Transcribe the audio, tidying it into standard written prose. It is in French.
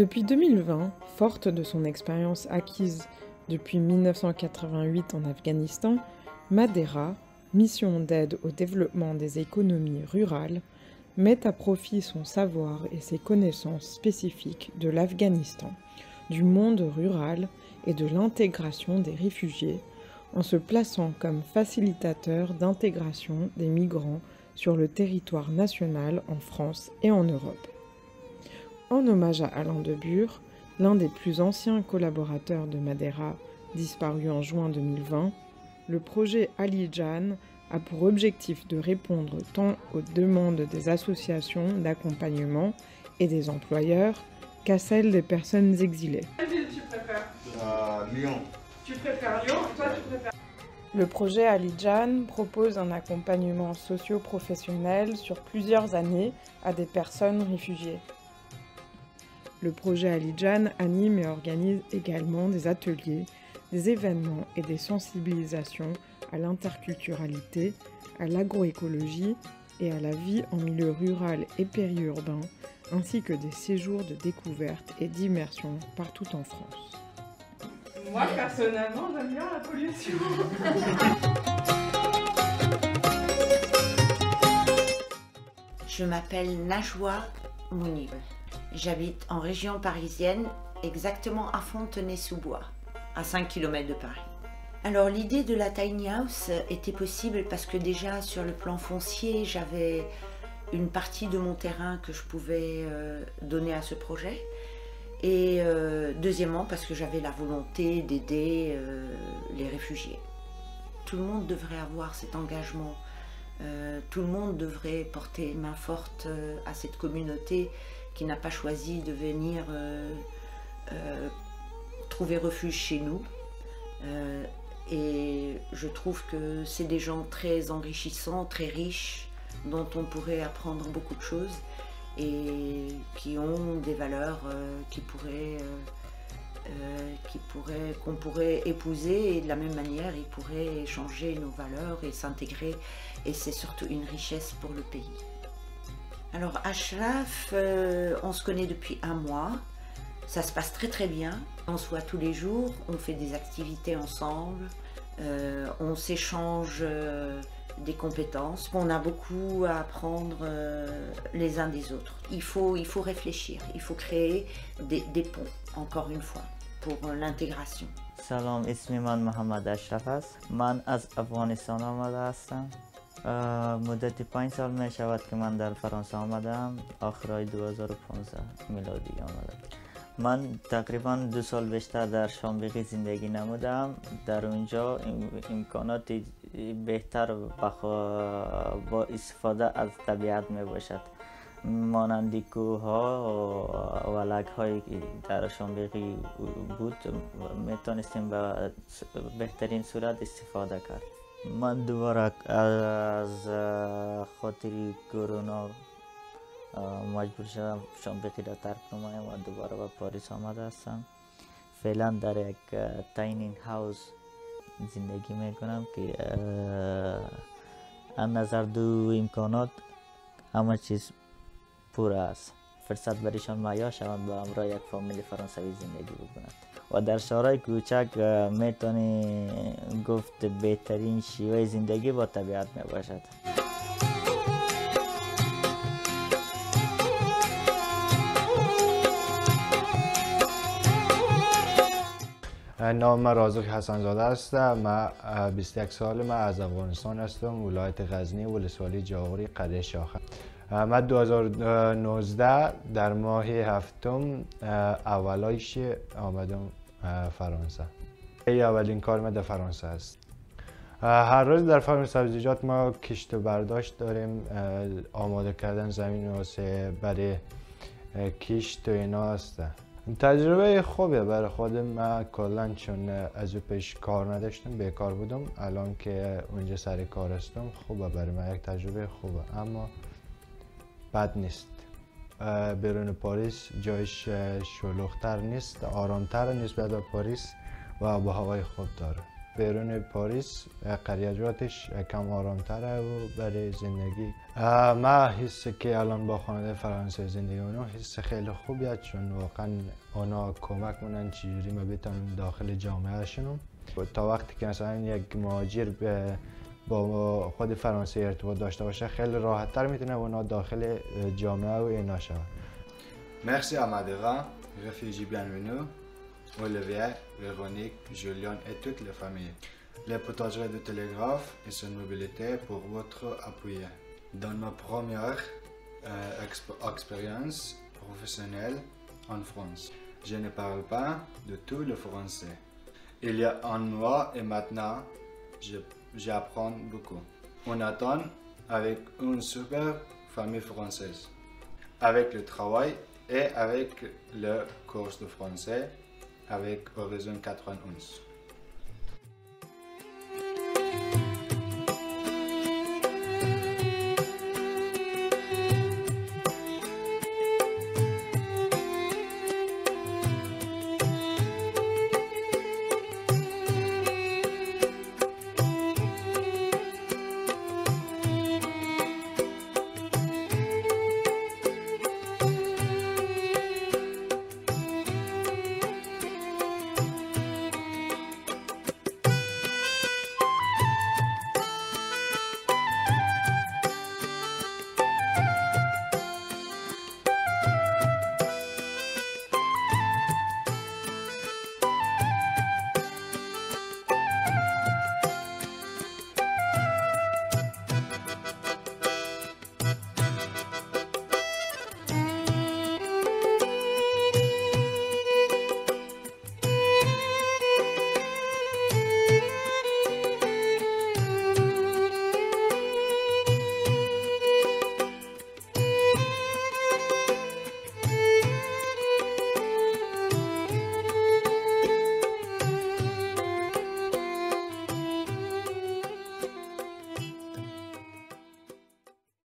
Depuis 2020, forte de son expérience acquise depuis 1988 en Afghanistan, Madera, mission d'aide au développement des économies rurales, met à profit son savoir et ses connaissances spécifiques de l'Afghanistan, du monde rural et de l'intégration des réfugiés, en se plaçant comme facilitateur d'intégration des migrants sur le territoire national en France et en Europe. En hommage à Alain de Bure, l'un des plus anciens collaborateurs de Madera, disparu en juin 2020, le projet Ali Jan a pour objectif de répondre tant aux demandes des associations d'accompagnement et des employeurs qu'à celles des personnes exilées. Quelle ville tu préfères ? Lyon. Tu préfères Lyon et toi tu préfères... Le projet Ali Jan propose un accompagnement socio-professionnel sur plusieurs années à des personnes réfugiées. Le projet Ali Jan anime et organise également des ateliers, des événements et des sensibilisations à l'interculturalité, à l'agroécologie et à la vie en milieu rural et périurbain, ainsi que des séjours de découverte et d'immersion partout en France. Moi personnellement j'aime bien la pollution. Je m'appelle Najwa Mounib. J'habite en région parisienne, exactement à Fontenay-sous-Bois, à 5 km de Paris. Alors l'idée de la tiny house était possible parce que déjà sur le plan foncier, j'avais une partie de mon terrain que je pouvais donner à ce projet. Et deuxièmement parce que j'avais la volonté d'aider les réfugiés. Tout le monde devrait avoir cet engagement. Tout le monde devrait porter main forte à cette communauté qui n'a pas choisi de venir trouver refuge chez nous. Et je trouve que c'est des gens très enrichissants, très riches, dont on pourrait apprendre beaucoup de choses et qui ont des valeurs qu'on pourrait épouser, et de la même manière ils pourraient échanger nos valeurs et s'intégrer, et c'est surtout une richesse pour le pays. Alors Ashraf, on se connaît depuis 1 mois, ça se passe très très bien, on se voit tous les jours, on fait des activités ensemble, on s'échange des compétences, on a beaucoup à apprendre les uns des autres. Il faut réfléchir, il faut créer des ponts, encore une fois, pour l'intégration. سلام، اسم من محمد اشرف است. من از افغانستان آمده هستم. مدت 5 سال می شود که من در فرانسه آمدم. آخرای 2015 میلادی آمدم. من تقریبا 2 سال بیشتر در شانبیقی زندگی نمودم. در اونجا امکانات بهتر با استفاده از طبیعت می باشد. مانند کوه ها و لک هایی که در شانبیقی بود میتونستیم به بهترین صورت استفاده کرد. من دوباره از خاطر کرونا مجبور شدم شانبیقی را ترک نمایم و دوباره به پاریس آمده هستم. فعلا در یک تاینی هاوس زندگی میکنم که از نظر دو امکانات همه چیز پر است. فرصت برایشان مهیا شوند با همراه یک فامیل فرانسوی زندگی بکنند و در شهرهای کوچک میتونی گفت بهترین شیوه زندگی با طبیعت میباشد. نام من رازق حسن زاده است. من 21 سال از افغانستان هستم، ولایت غزنی، ولسوالی جاغوری، قریه شاخه. من 2019 در ماه هفتم اولایش آمدم فرانسه. اولین کار من در فرانسه است. هر روز در فارم سبزیجات ما کشت و برداشت داریم، آماده کردن زمین واسه برای کشت و اینا است. تجربه خوبه برای خودم. من کلا چون از پیش کار نداشتم، بیکار بودم، الان که اونجا سر کار هستم خوبه برای من، یک تجربه خوبه، اما بد نیست. بیرون پاریس جایش شلوغ‌تر نیست، آرام‌تر نسبت به پاریس و آب و هوای خوب داره. بیرون پاریس قریجاتش کم آرامتره و برای زندگی من حس که الان با خانواده فرانسه زندگی اونو حس خیلی خوبیه، چون واقعا اونا کمک منن چجوری ما بتونم داخل جامعه شنم. تا وقتی که مثلا یک مهاجر با خود فرانسه ارتباط داشته باشه خیلی راحت تر میتونه اونا داخل جامعه و اینا شود. Merci à Madeira, réfugiés bienvenus, Olivier, Véronique, Julien et toutes les familles. Les potageries de télégraphe et son mobilité pour votre appui. Dans ma première expérience professionnelle en France, je ne parle pas de tout le français. Il y a un mois et maintenant, j'apprends beaucoup. On attend avec une super famille française, avec le travail et avec le cours de français avec Horizon 91.